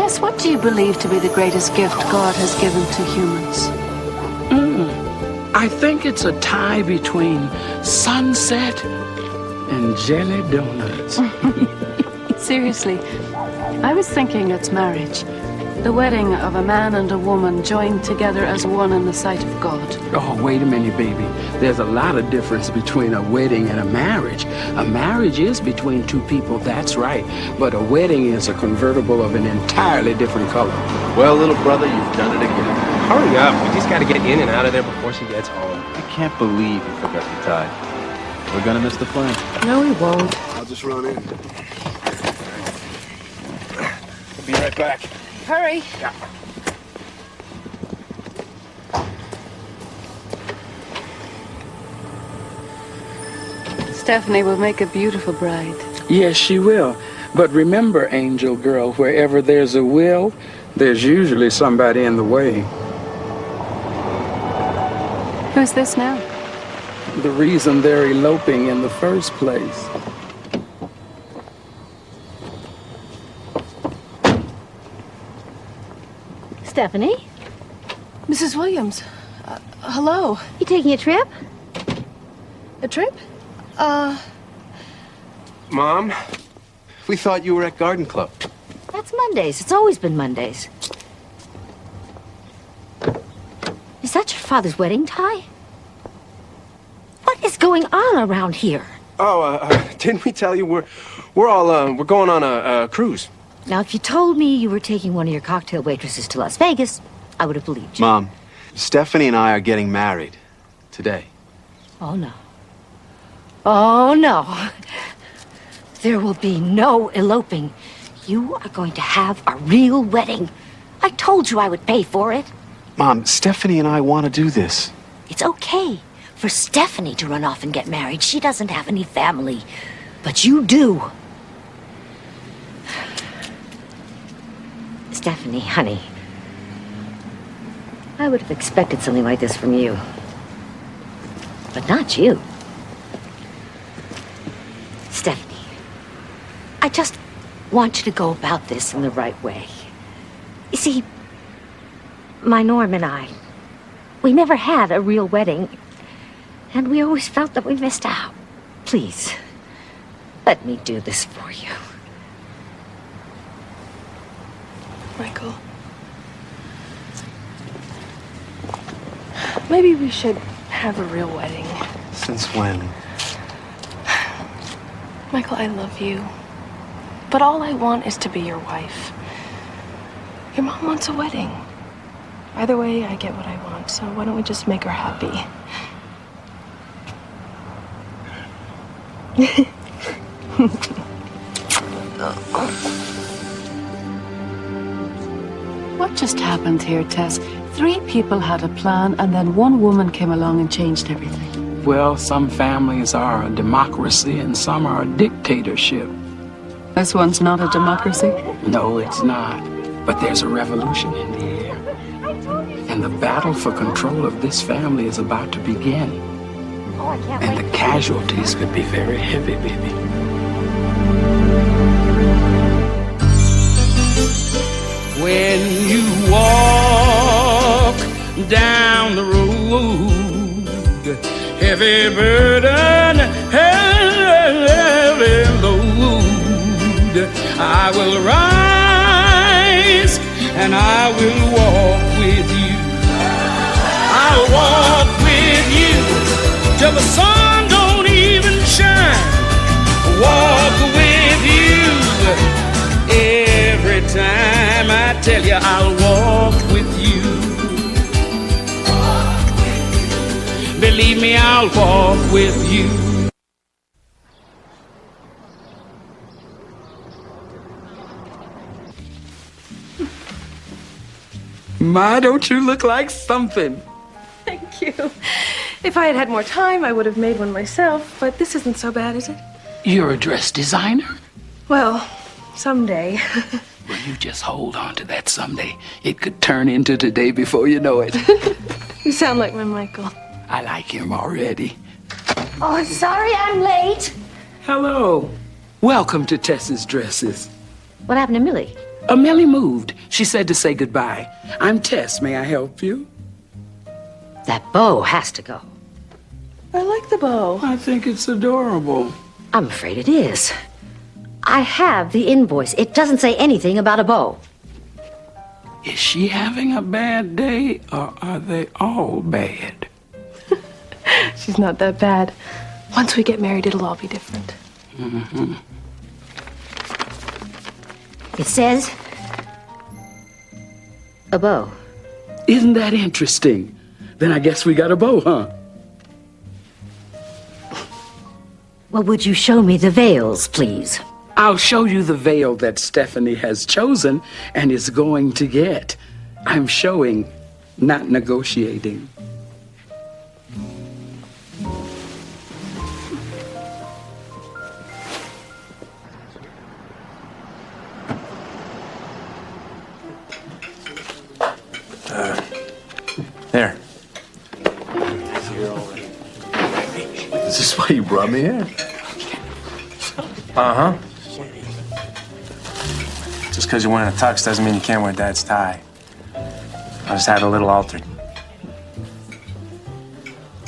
Tess, what do you believe to be the greatest gift God has given to humans? I think it's a tie between sunset and jelly donuts. Seriously, I was thinking it's marriage. The wedding of a man and a woman joined together as one in the sight of God. Oh, wait a minute, baby. There's a lot of difference between a wedding and a marriage. A marriage is between two people, that's right. But a wedding is a convertible of an entirely different color. Well, little brother, you've done it again. Hurry up. We just got to get in and out of there before she gets home. I can't believe you forgot your tie. We're gonna miss the plane. No, we won't. I'll just run in. I'll be right back. Hurry. Yeah. Stephanie will make a beautiful bride. Yes, she will. But remember, Angel Girl, wherever there's a will, there's usually somebody in the way. Who's this now? The reason they're eloping in the first place. Stephanie? Mrs. Williams. Hello. You taking a trip? A trip? Mom, we thought you were at Garden Club. That's Mondays. It's always been Mondays. Is that your father's wedding tie? What is going on around here? Oh, didn't we tell you we're going on a cruise? Now, if you told me you were taking one of your cocktail waitresses to Las Vegas, I would have believed you. Mom, Stephanie and I are getting married today. Oh, no. Oh, no. There will be no eloping. You are going to have a real wedding. I told you I would pay for it. Mom, Stephanie and I want to do this. It's okay for Stephanie to run off and get married. She doesn't have any family. But you do. Stephanie, honey, I would have expected something like this from you. But not you. Stephanie, I just want you to go about this in the right way. You see, my Norm and I, we never had a real wedding, and we always felt that we missed out. Please, let me do this for you. Michael. Maybe we should have a real wedding. Since when? Michael, I love you. But all I want is to be your wife. Your mom wants a wedding. Either way, I get what I want, so why don't we just make her happy? What just happened here, Tess? 3 people had a plan, and then one woman came along and changed everything. Well, some families are a democracy and some are a dictatorship. This one's not a democracy? No, it's not. But there's a revolution in the air. And the battle for control of this family is about to begin. Oh, I can't And wait. the casualties could be very heavy, baby. When you walk down the road, heavy burden, heavy load, I will rise and I will walk with you. I'll walk with you till the sun don't even shine. Walk with you every time I tell you I'll walk with you. Believe me, I'll walk with you. My, don't you look like something? Thank you. If I had had more time, I would have made one myself, but this isn't so bad, is it? You're a dress designer? Well, someday. Well, you just hold on to that someday. It could turn into today before you know it. You sound like my Michael. I like him already. Oh, sorry I'm late. Hello. Welcome to Tess's Dresses. What happened to Millie? Millie moved. She said to say goodbye. I'm Tess. May I help you? That bow has to go. I like the bow. I think it's adorable. I'm afraid it is. I have the invoice. It doesn't say anything about a bow. Is she having a bad day, or are they all bad? She's not that bad. Once we get married, it'll all be different. Mm-hmm. It says a bow. Isn't that interesting? Then I guess we got a bow, huh? Well, would you show me the veils, please? I'll show you the veil that Stephanie has chosen and is going to get. I'm showing, not negotiating. There. Is this why you brought me here? Uh-huh. Just because you're wearing a tux doesn't mean you can't wear Dad's tie. I just had a little altered.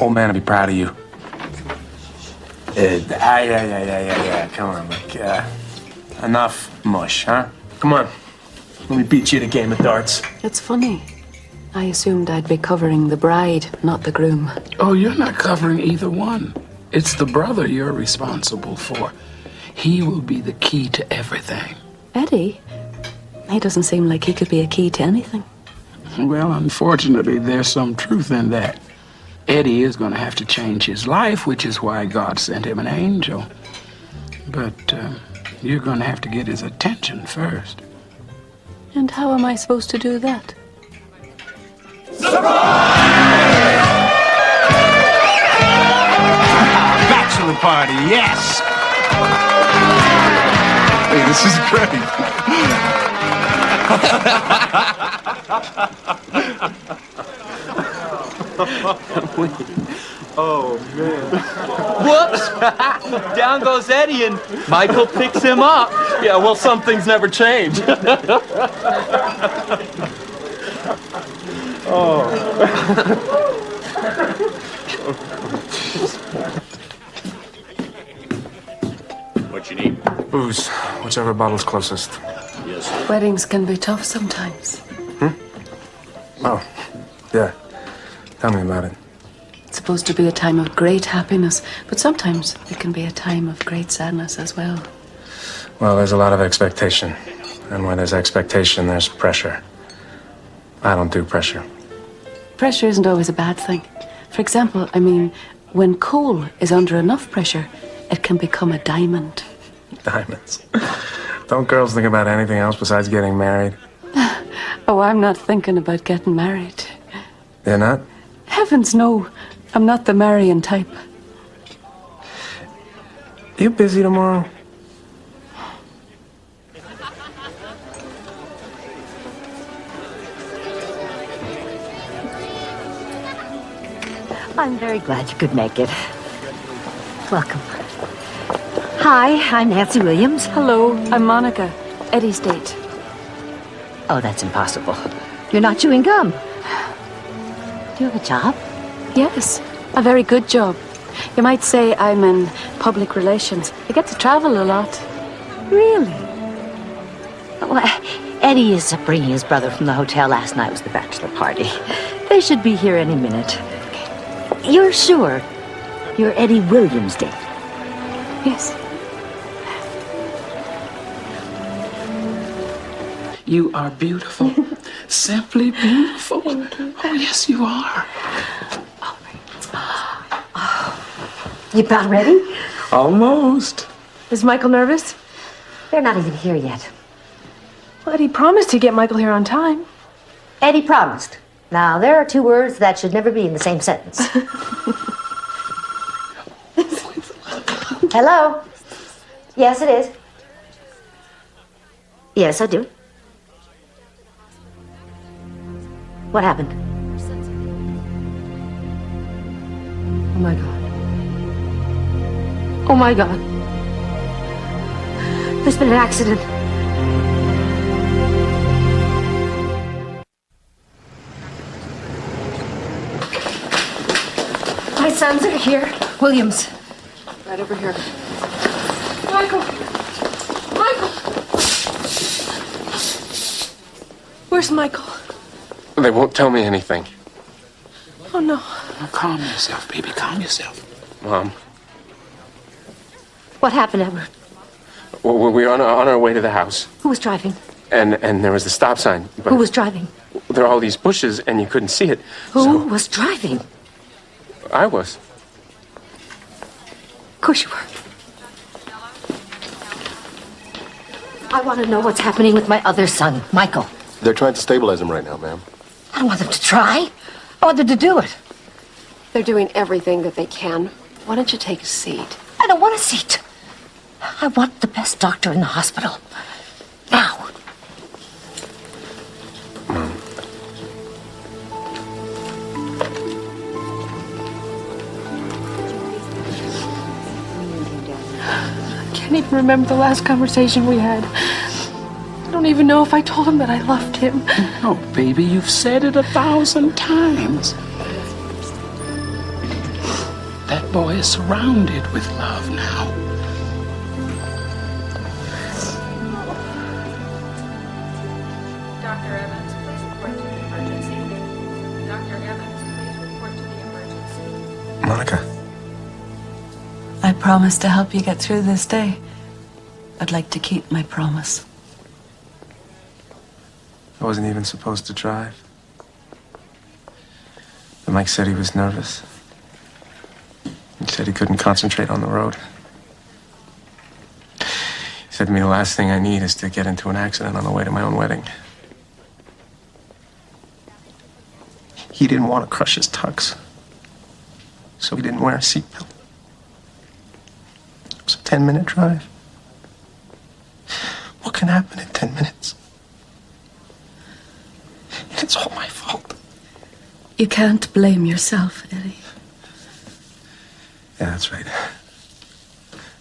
Old man will be proud of you. Ed. Yeah. Come on, look. Enough mush, huh? Come on. Let me beat you at a game of darts. It's funny. I assumed I'd be covering the bride, not the groom. Oh, you're not covering either one. It's the brother you're responsible for. He will be the key to everything. Eddie? He doesn't seem like he could be a key to anything. Well, unfortunately, there's some truth in that. Eddie is going to have to change his life, which is why God sent him an angel. But you're going to have to get his attention first. And how am I supposed to do that? Bachelor party, yes! Hey, this is great. Whoops! Down goes Eddie and Michael picks him up. Yeah, well, some things never change. What you need? Booze, whichever bottle's closest. Yes. Weddings can be tough sometimes. Oh, yeah. Tell me about it. It's supposed to be a time of great happiness, but sometimes it can be a time of great sadness as well. Well, there's a lot of expectation. And where there's expectation, there's pressure. I don't do pressure. Pressure isn't always a bad thing. For example, when coal is under enough pressure, it can become a diamond. Diamonds. Don't girls think about anything else besides getting married? Oh, I'm not thinking about getting married. You're not? Heavens, no. I'm not the marrying type. You busy tomorrow? I'm very glad you could make it. Welcome. Hi, I'm Nancy Williams. Hello, I'm Monica, Eddie's date. Oh, that's impossible. You're not chewing gum. Do you have a job? Yes, a very good job. You might say I'm in public relations. I get to travel a lot. Really? Well, Eddie is bringing his brother from the hotel. Last night was the bachelor party. They should be here any minute. You're sure you're Eddie Williams' date? Yes. You are beautiful. Simply beautiful. Oh, yes, you are. You about ready? Almost. Is Michael nervous? They're not even here yet. Well, Eddie promised to get Michael here on time. Eddie promised. Now, there are two words that should never be in the same sentence. Hello? Yes, it is. Yes, I do. What happened? Oh my God. Oh my God. There's been an accident. sons are here. Williams. Right over here. Michael! Michael! Where's Michael? They won't tell me anything. Oh, no. Now, calm yourself, baby. Calm yourself. Mom, What happened, Edward? we were on our way to the house, Who was driving? and there was the stop sign. But Who was driving? there are all these bushes, and you couldn't see it. Who was driving? I was. Of course you were. I want to know what's happening with my other son, Michael. They're trying to stabilize him right now, ma'am. I don't want them to try. I want them to do it. They're doing everything that they can. Why don't you take a seat? I don't want a seat. I want the best doctor in the hospital. Now. I can't even remember the last conversation we had. I don't even know if I told him that I loved him. No, baby, you've said it 1,000 times. That boy is surrounded with love now. Dr. Evans, please report to the emergency. Dr. Evans, please report to the emergency. Monica. I promised to help you get through this day. I'd like to keep my promise. I wasn't even supposed to drive. But Mike said he was nervous. He said he couldn't concentrate on the road. He said to me, the last thing I need is to get into an accident on the way to my own wedding. He didn't want to crush his tux, so he didn't wear a seatbelt. It was a 10-minute drive. What can happen in 10 minutes? And it's all my fault. You can't blame yourself, Eddie. Yeah, that's right.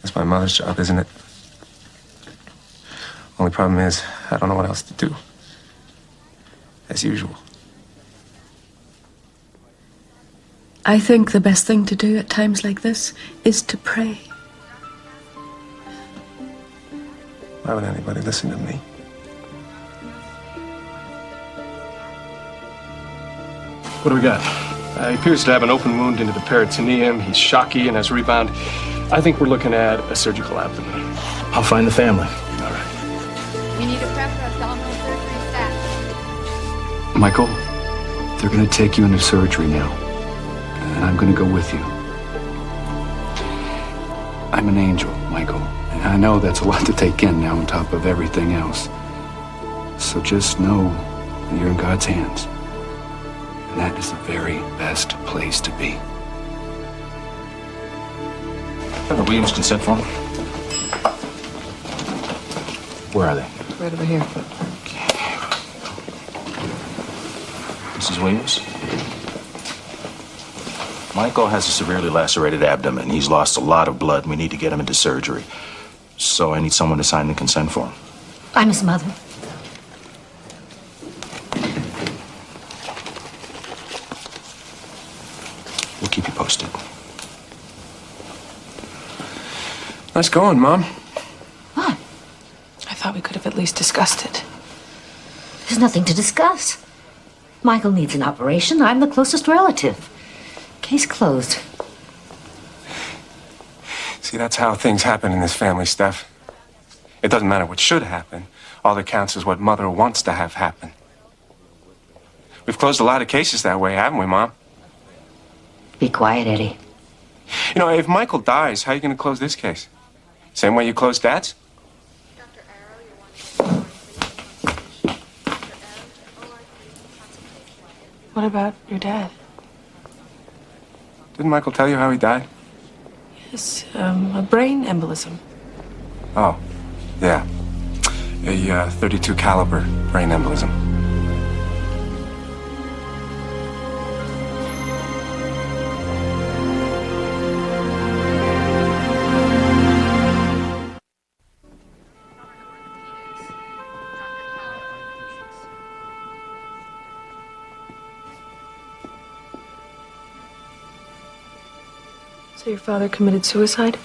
That's my mother's job, isn't it? Only problem is, I don't know what else to do. As usual. I think the best thing to do at times like this is to pray. Why would anybody listen to me? What do we got? He appears to have an open wound into the peritoneum. He's shocky and has a rebound. I think we're looking at a surgical abdomen. I'll find the family. All right. We need a prep for abdominal surgery staff. Michael, they're going to take you into surgery now. And I'm going to go with you. I'm an angel, Michael. And I know that's a lot to take in now on top of everything else. So just know that you're in God's hands. And that is the very best place to be. The Williams consent form? Where are they? Right over here. Mrs. Williams? Michael has a severely lacerated abdomen. He's lost a lot of blood. We need to get him into surgery. So I need someone to sign the consent form. I'm his mother. We'll keep you posted. Nice going, Mom. What? I thought we could have at least discussed it. There's nothing to discuss. Michael needs an operation. I'm the closest relative. Case closed. See, that's how things happen in this family, Steph. It doesn't matter what should happen. All that counts is what Mother wants to have happen. We've closed a lot of cases that way, haven't we, Mom? Be quiet, Eddie. You know, if Michael dies, how are you going to close this case? Same way you closed Dad's? What about your dad? Didn't Michael tell you how he died? Yes, a brain embolism. Oh, yeah. A .32 caliber brain embolism. So your father committed suicide?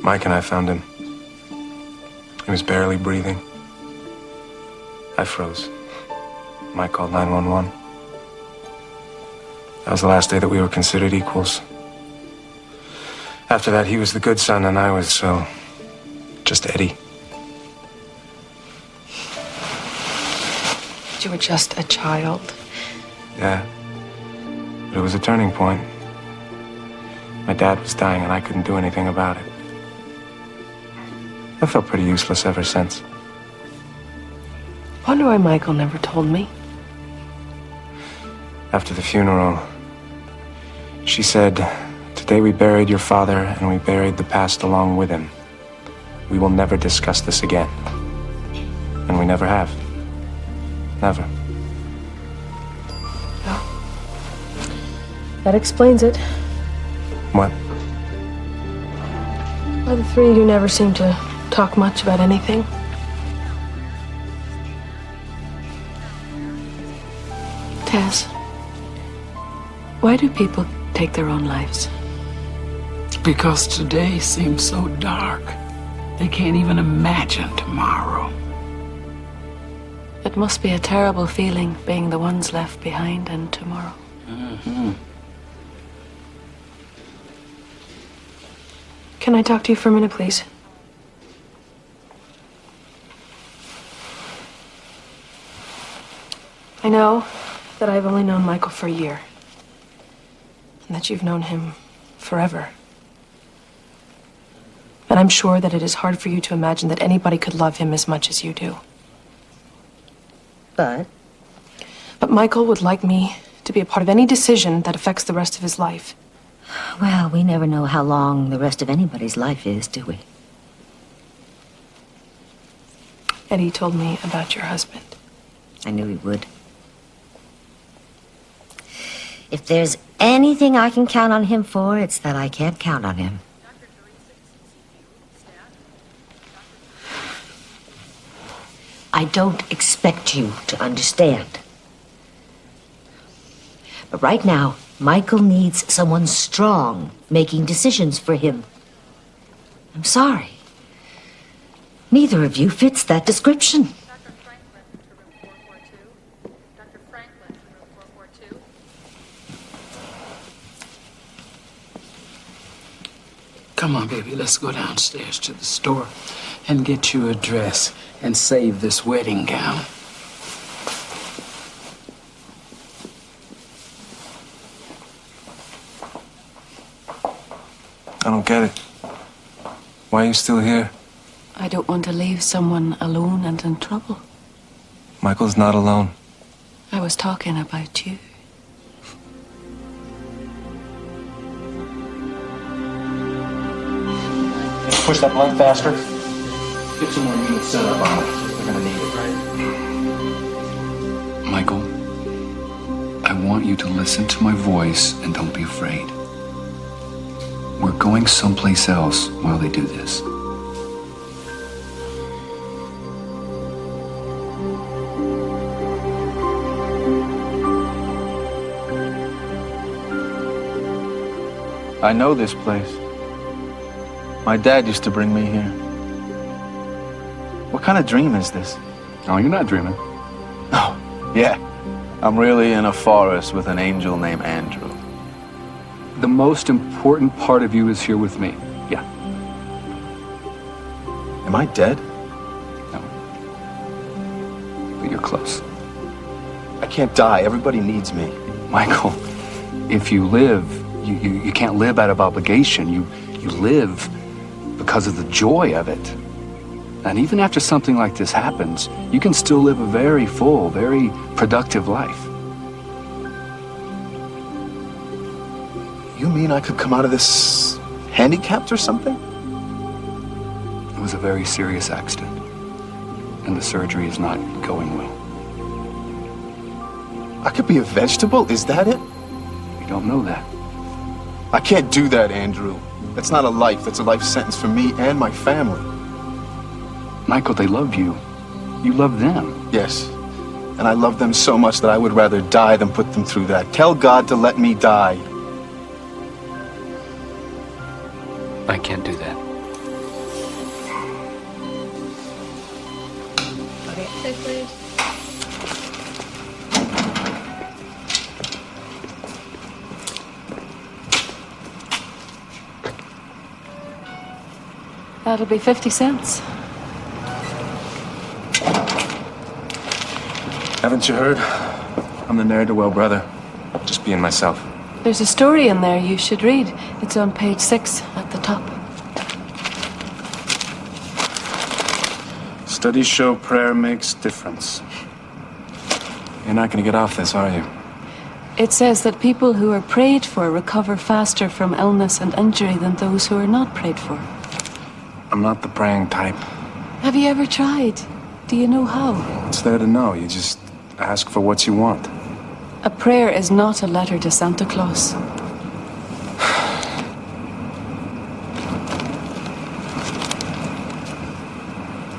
Mike and I found him. He was barely breathing. I froze. Mike called 911. That was the last day that we were considered equals. After that, he was the good son, and I was, just Eddie. You were just a child. Yeah. But it was a turning point. My dad was dying, and I couldn't do anything about it. I felt pretty useless ever since. Wonder why Michael never told me. After the funeral, she said, "Today we buried your father, and we buried the past along with him. We will never discuss this again." And we never have. Never. Oh. That explains it. What? Why the three of you never seem to talk much about anything. Tess, why do people take their own lives? Because today seems so dark. They can't even imagine tomorrow. It must be a terrible feeling being the ones left behind in tomorrow. Mm-hmm. Can I talk to you for a minute, please? I know that I've only known Michael for a year, and that you've known him forever. And I'm sure that it is hard for you to imagine that anybody could love him as much as you do. But Michael would like me to be a part of any decision that affects the rest of his life. Well, we never know how long the rest of anybody's life is, do we? Eddie told me about your husband. I knew he would. If there's anything I can count on him for, it's that I can't count on him. I don't expect you to understand. But right now, Michael needs someone strong making decisions for him. I'm sorry. Neither of you fits that description. Come on, baby, let's go downstairs to the store and get you a dress and save this wedding gown. I don't get it. Why are you still here? I don't want to leave someone alone and in trouble. Michael's not alone. I was talking about you. Push that blunt faster. Get some more units set up on it. They're gonna need it, right? Michael, I want you to listen to my voice and don't be afraid. We're going someplace else while they do this. I know this place. My dad used to bring me here. What kind of dream is this? Oh, you're not dreaming. Oh, yeah. I'm really in a forest with an angel named Andrew. The most important part of you is here with me. Yeah. Am I dead? No. But you're close. I can't die. Everybody needs me. Michael, if you live, you can't live out of obligation. You live because of the joy of it. And even after something like this happens, you can still live a very full, very productive life. You mean I could come out of this handicapped or something? It was a very serious accident, and the surgery is not going well. I could be a vegetable? Is that it? We don't know that. I can't do that, Andrew. That's not a life. That's a life sentence for me and my family. Michael, they love you. You love them. Yes. And I love them so much that I would rather die than put them through that. Tell God to let me die. I can't do that. Okay, sit, please. That'll be 50 cents. Haven't you heard? I'm the ne'er-do-well brother. Just being myself. There's a story in there you should read. It's on page 6 at the top. Studies show prayer makes difference. You're not going to get off this, are you? It says that people who are prayed for recover faster from illness and injury than those who are not prayed for. I'm not the praying type. Have you ever tried? Do you know how? It's there to know. You just ask for what you want. A prayer is not a letter to Santa Claus.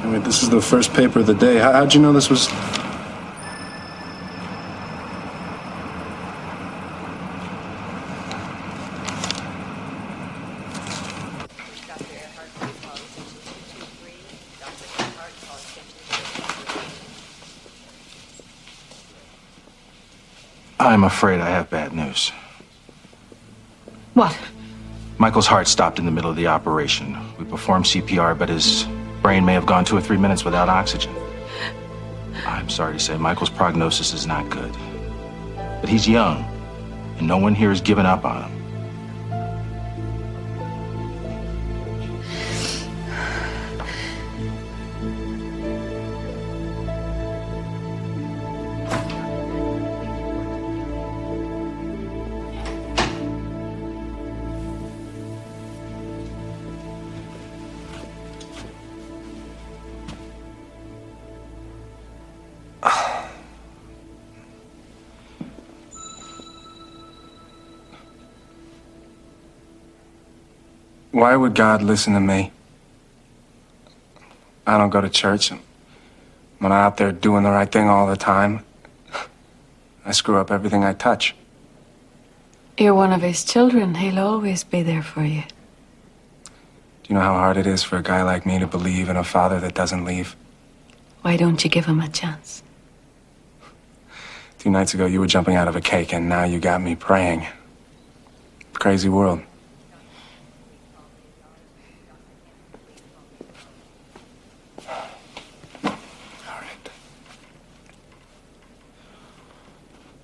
Anyway, this is the first paper of the day. How'd you know this was... I'm afraid I have bad news. What? Michael's heart stopped in the middle of the operation. We performed CPR, but his brain may have gone 2 or 3 minutes without oxygen. I'm sorry to say, Michael's prognosis is not good. But he's young, and no one here has given up on him. Why would God listen to me? I don't go to church. I'm not out there doing the right thing all the time. I screw up everything I touch. You're one of his children. He'll always be there for you. Do you know how hard it is for a guy like me to believe in a father that doesn't leave? Why don't you give him a chance? 2 nights ago, you were jumping out of a cake, and now you got me praying. Crazy world.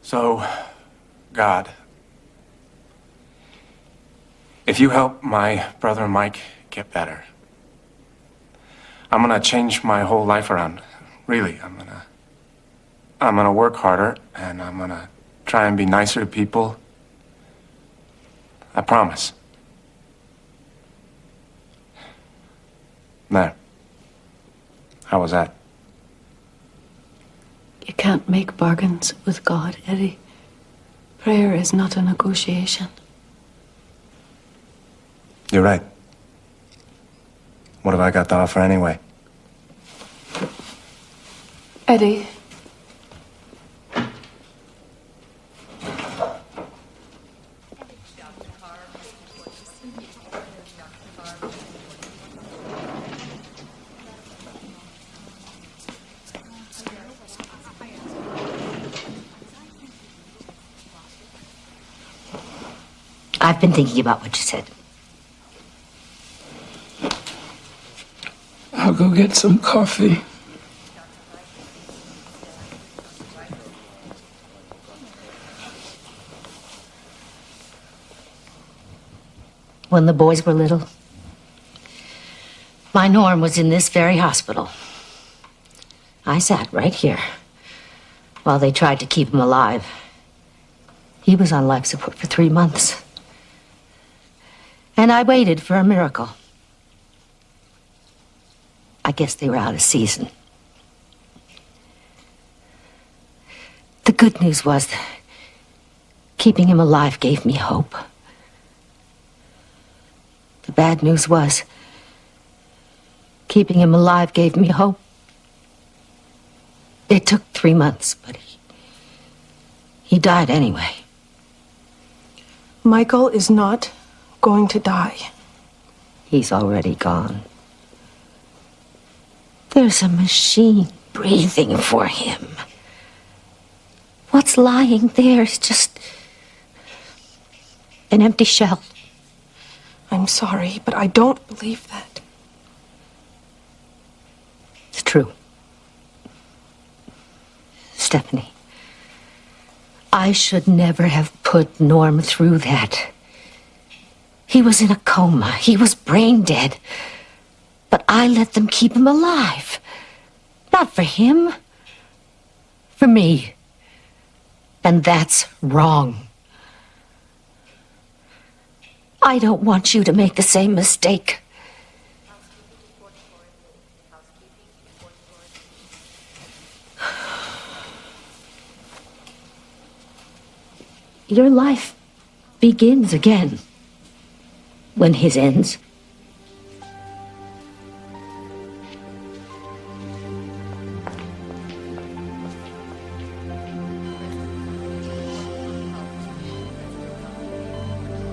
So, God, if you help my brother Mike get better, I'm gonna change my whole life around. Really, I'm gonna work harder, and I'm gonna try and be nicer to people. I promise. There. How was that? You can't make bargains with God, Eddie. Prayer is not a negotiation. You're right. What have I got to offer anyway? Eddie. I've been thinking about what you said. I'll go get some coffee. When the boys were little, my Norm was in this very hospital. I sat right here while they tried to keep him alive. He was on life support for 3 months. And I waited for a miracle. I guess they were out of season. The good news was that keeping him alive gave me hope. The bad news was keeping him alive gave me hope. It took 3 months, but he died anyway. Michael is not going to die. He's already gone. There's a machine breathing for him. What's lying there is just an empty shell. I'm sorry, but I don't believe that. It's true. Stephanie, I should never have put Norm through that. He was in a coma. He was brain dead. But I let them keep him alive. Not for him. For me. And that's wrong. I don't want you to make the same mistake. Your life begins again when his ends.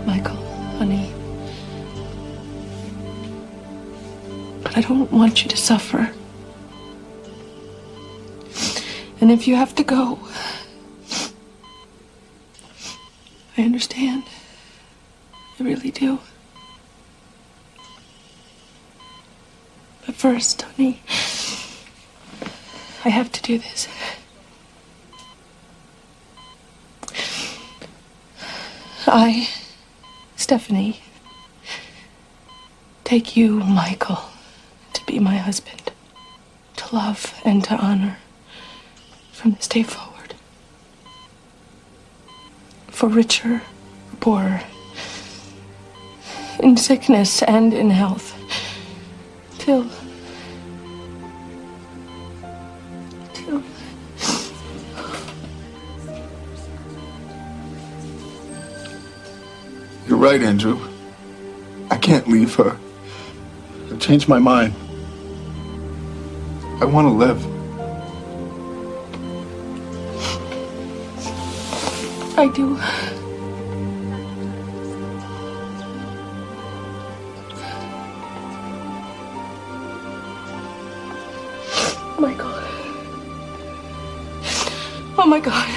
Michael, honey. But I don't want you to suffer. And if you have to go, I understand. I really do. But first, honey, I have to do this. I, Stephanie, take you, Michael, to be my husband, to love and to honor from this day forward. For richer, or poorer, in sickness and in health, till You're right, Andrew. I can't leave her. I changed my mind. I want to live. I do. Michael. Oh my God.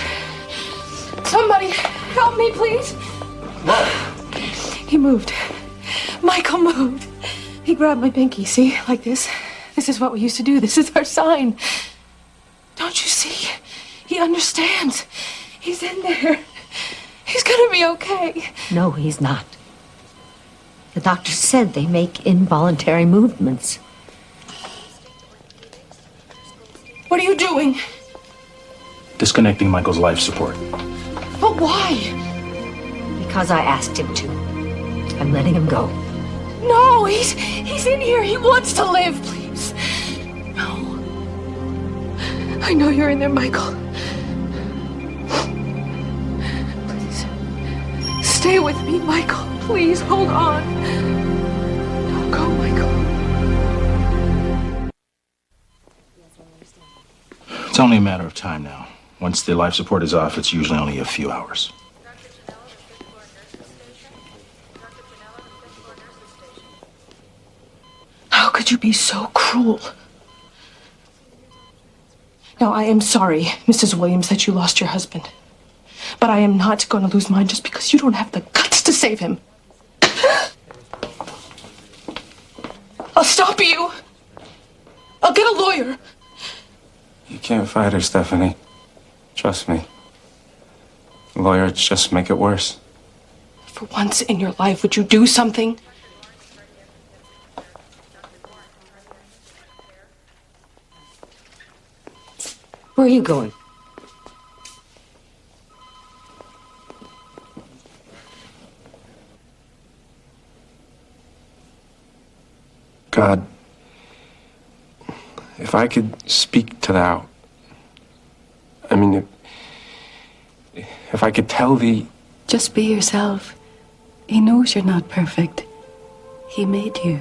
Somebody help me, please. What? He moved. Michael moved. He grabbed my pinky, see? Like this. This is what we used to do. This is our sign. Don't you see? He understands. He's in there. He's gonna be okay. No, he's not. The doctor said they make involuntary movements. What are you doing? Disconnecting Michael's life support. But why? Because I asked him to. I'm letting him go. No, he's in here. He wants to live, please. No. I know you're in there, Michael. Please. Stay with me, Michael. Please, hold on. Don't go, Michael. It's only a matter of time now. Once the life support is off, it's usually only a few hours. How could you be so cruel? Now, I am sorry, Mrs. Williams, that you lost your husband. But I am not going to lose mine just because you don't have the guts to save him. I'll stop you. I'll get a lawyer. You can't fight her, Stephanie. Trust me. Lawyers just make it worse. For once in your life, would you do something? Where are you going? God, if I could speak to thou, I mean, if I could tell thee... Just be yourself. He knows you're not perfect. He made you.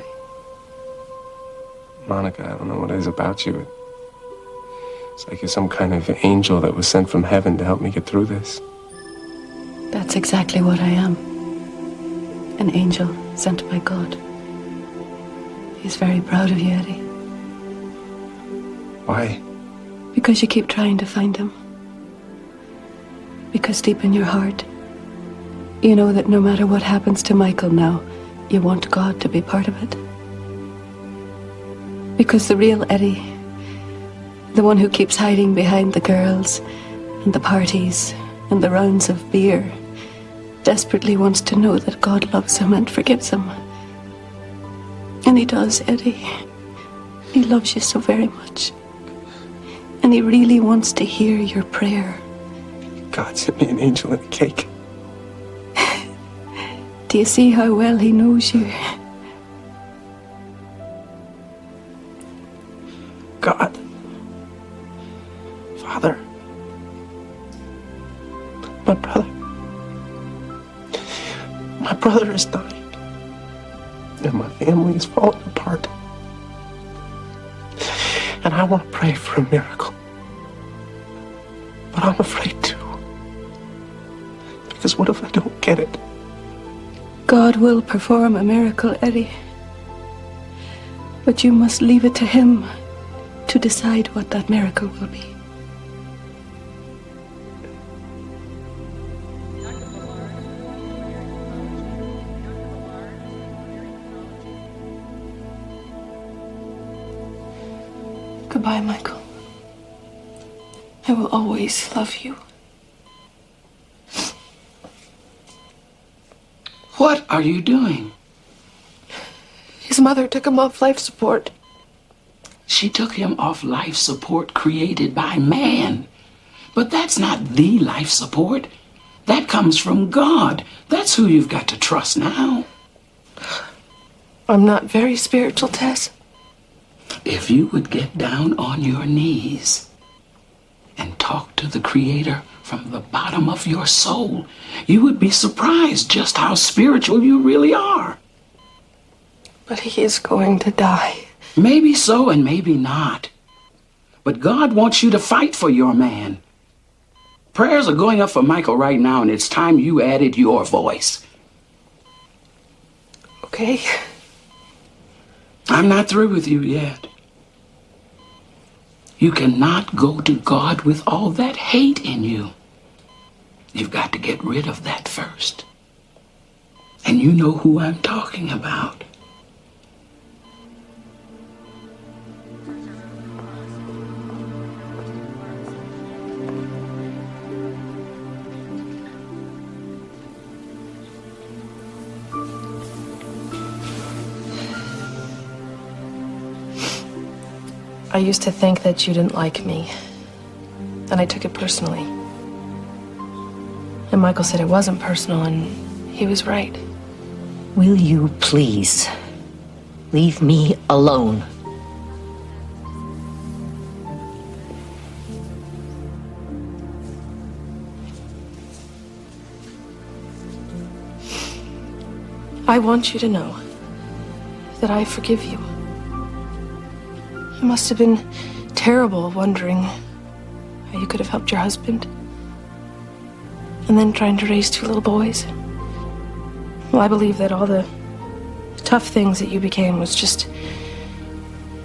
Monica, I don't know what it is about you. It's like you're some kind of angel that was sent from heaven to help me get through this. That's exactly what I am. An angel sent by God. He's very proud of you, Eddie. Why? Because you keep trying to find him. Because deep in your heart, you know that no matter what happens to Michael now, you want God to be part of it. Because the real Eddie, the one who keeps hiding behind the girls and the parties and the rounds of beer, desperately wants to know that God loves him and forgives him. And he does, Eddie. He loves you so very much. And he really wants to hear your prayer. God sent me an angel and a cake. Do you see how well he knows you? God. Father. My brother. My brother is dying. And my family is falling apart. And I want to pray for a miracle. But I'm afraid to. Because what if I don't get it? God will perform a miracle, Eddie. But you must leave it to him to decide what that miracle will be. Goodbye, Michael. I will always love you. What are you doing? His mother took him off life support. She took him off life support created by man. But that's not the life support. That comes from God. That's who you've got to trust now. I'm not very spiritual, Tess. If you would get down on your knees and talk to the Creator from the bottom of your soul, you would be surprised just how spiritual you really are. But he is going to die. Maybe so and maybe not. But God wants you to fight for your man. Prayers are going up for Michael right now, and it's time you added your voice. Okay. I'm not through with you yet. You cannot go to God with all that hate in you. You've got to get rid of that first. And you know who I'm talking about. I used to think that you didn't like me, and I took it personally. And Michael said it wasn't personal, and he was right. Will you please leave me alone? I want you to know that I forgive you. It must have been terrible wondering how you could have helped your husband. And then trying to raise two little boys. Well, I believe that all the tough things that you became was just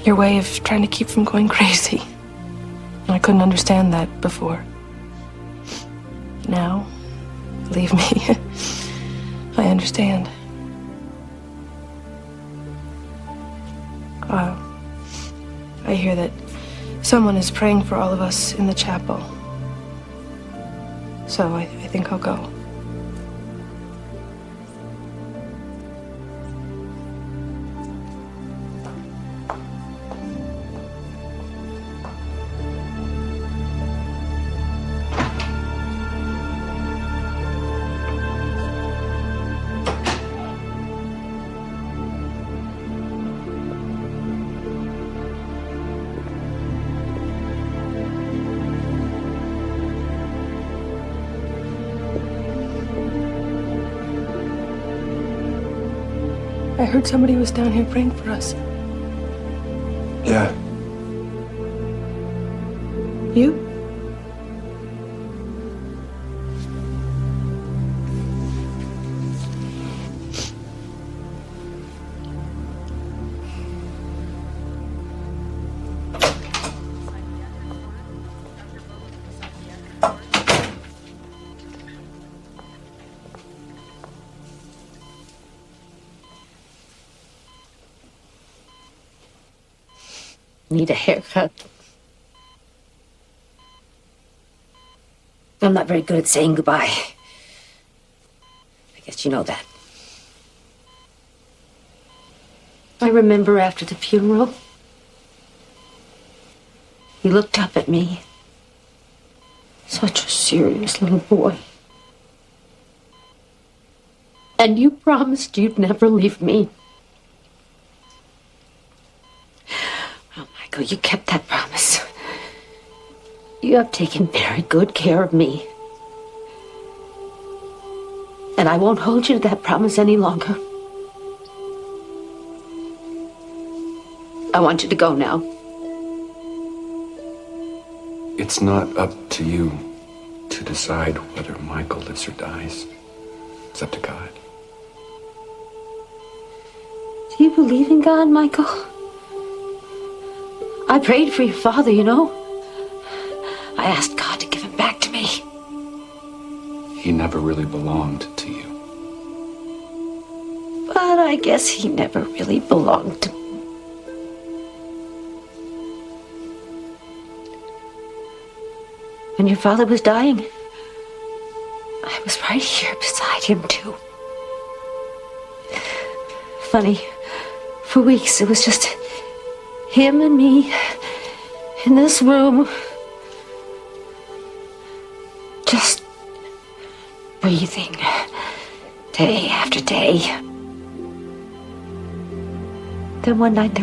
your way of trying to keep from going crazy. And I couldn't understand that before. Now, believe me, I understand. I hear that someone is praying for all of us in the chapel. So I think I'll go. I heard somebody was down here praying for us. Yeah. You? need a haircut. I'm not very good at saying goodbye. I guess you know that. I remember after the funeral, you looked up at me. Such a serious little boy. And you promised you'd never leave me. Oh, Michael, you kept that promise. You have taken very good care of me. And I won't hold you to that promise any longer. I want you to go now. It's not up to you to decide whether Michael lives or dies. It's up to God. Do you believe in God, Michael? I prayed for your father, you know. I asked God to give him back to me. He never really belonged to you. But I guess he never really belonged to me. When your father was dying, I was right here beside him, too. Funny, for weeks it was just him and me in this room. Just breathing day after day. Then one night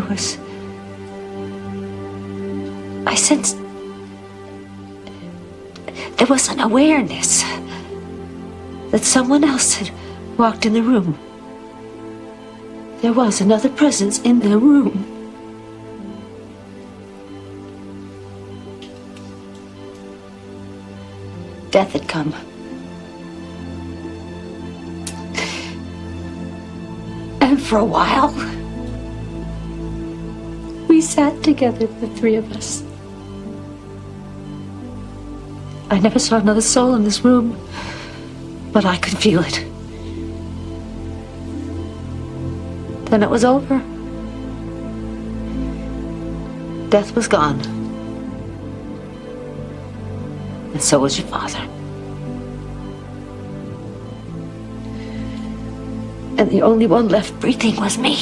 I sensed there was an awareness that someone else had walked in the room. There was another presence in the room. Death had come. And for a while, we sat together, the three of us. I never saw another soul in this room, but I could feel it. Then it was over. Death was gone. And so was your father. And the only one left breathing was me.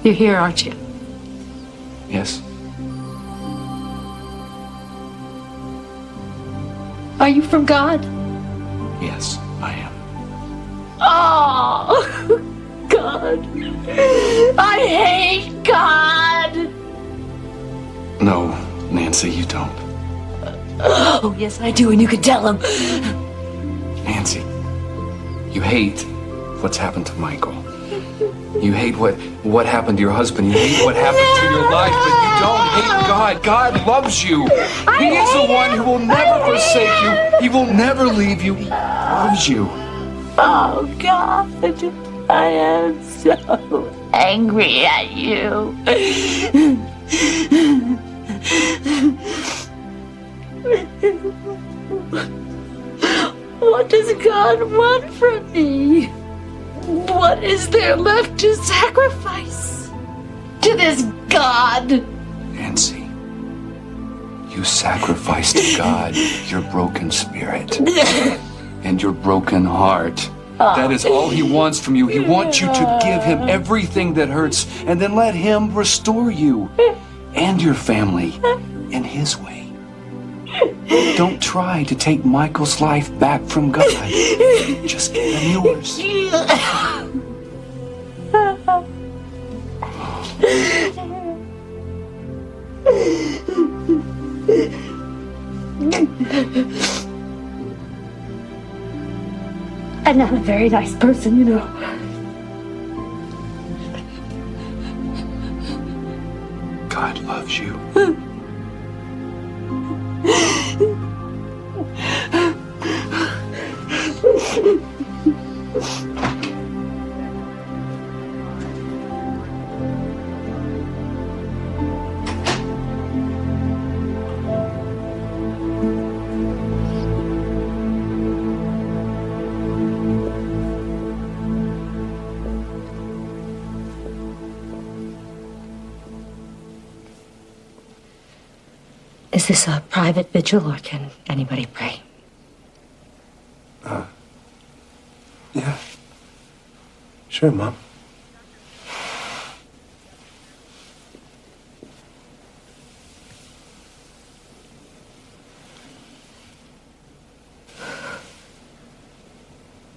You're here, aren't you? Yes. Are you from God? Yes, I am. Oh, God. I hate God. No, Nancy, you don't. Oh, yes, I do, and you can tell him. Nancy, you hate what's happened to Michael. You hate what happened to your husband. You hate what happened to your life, but you don't hate God. God loves you. He is the one who will never forsake you. He will never leave you. He loves you. Oh, God. I am so angry at you. What does God want from me? What is there left to sacrifice to this God? Nancy, you sacrificed to God your broken spirit and your broken heart. That is all he wants from you. He wants you to give him everything that hurts and then let him restore you and your family in his way. Don't try to take Michael's life back from God. Just give him yours. I'm not a very nice person, you know. God loves you. Is this a private vigil, or can anybody pray? Yeah. Sure, Mom.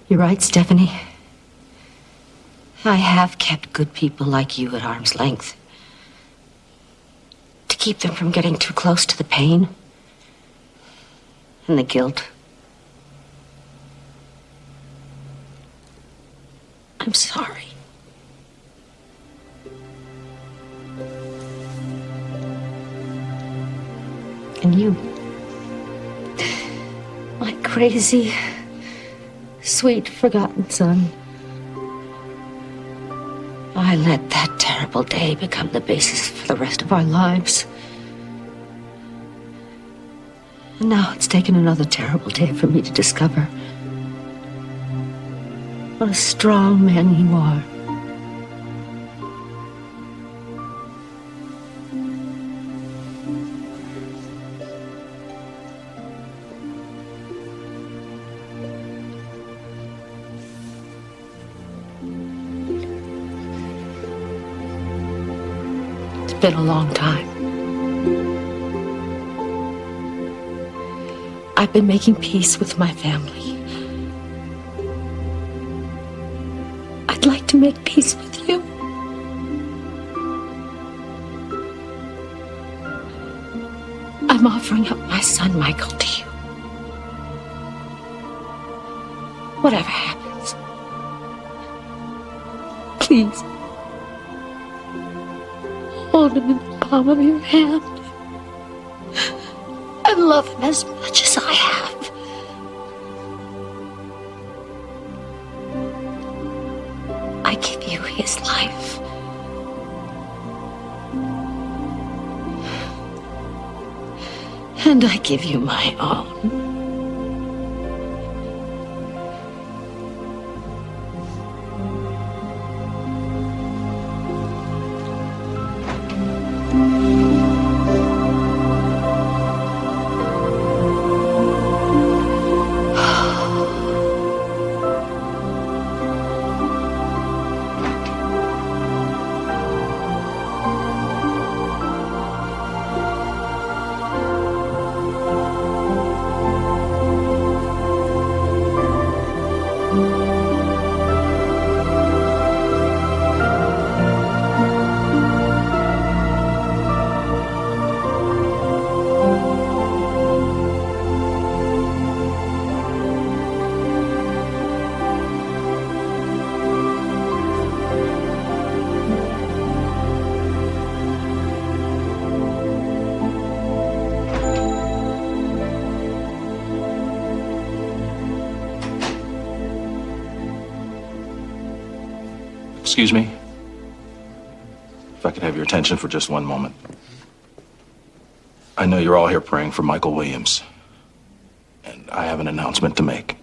You're right, Stephanie. I have kept good people like you at arm's length. To keep them from getting too close to the pain and the guilt. I'm sorry. And you, my crazy, sweet, forgotten son. I let that terrible day become the basis for the rest of our lives. And now it's taken another terrible day for me to discover what a strong man you are. It's been a long time. I've been making peace with my family. I'd like to make peace with you. I'm offering up my son, Michael, to you. Whatever happens, please hold him in the palm of your hand and love him as much as I have. I give you his life. And I give you my own. Excuse me? If I could have your attention for just one moment. I know you're all here praying for Michael Williams, and I have an announcement to make.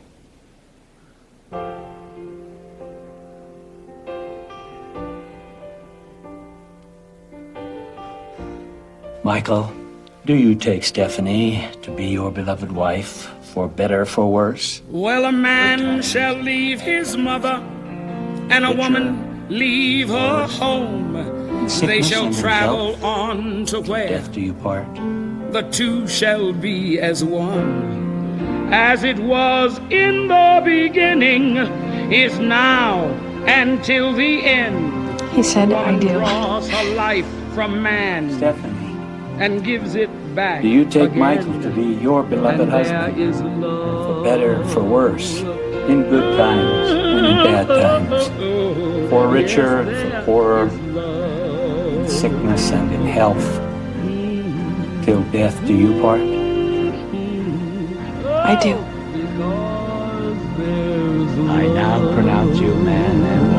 Michael, do you take Stephanie to be your beloved wife, for better or for worse? Well, a man shall leave his mother, and a woman leave her home. They shall travel on to where death do you part. The two shall be as one. As it was in the beginning, is now, and till the end. He said, I do. Draws her life from man, Stephanie, and gives it back. do you take again. Michael to be your beloved husband, for better or for worse, in good times and in bad times, for richer and for poorer, in sickness and in health, till death do you part? I do. I now pronounce you man and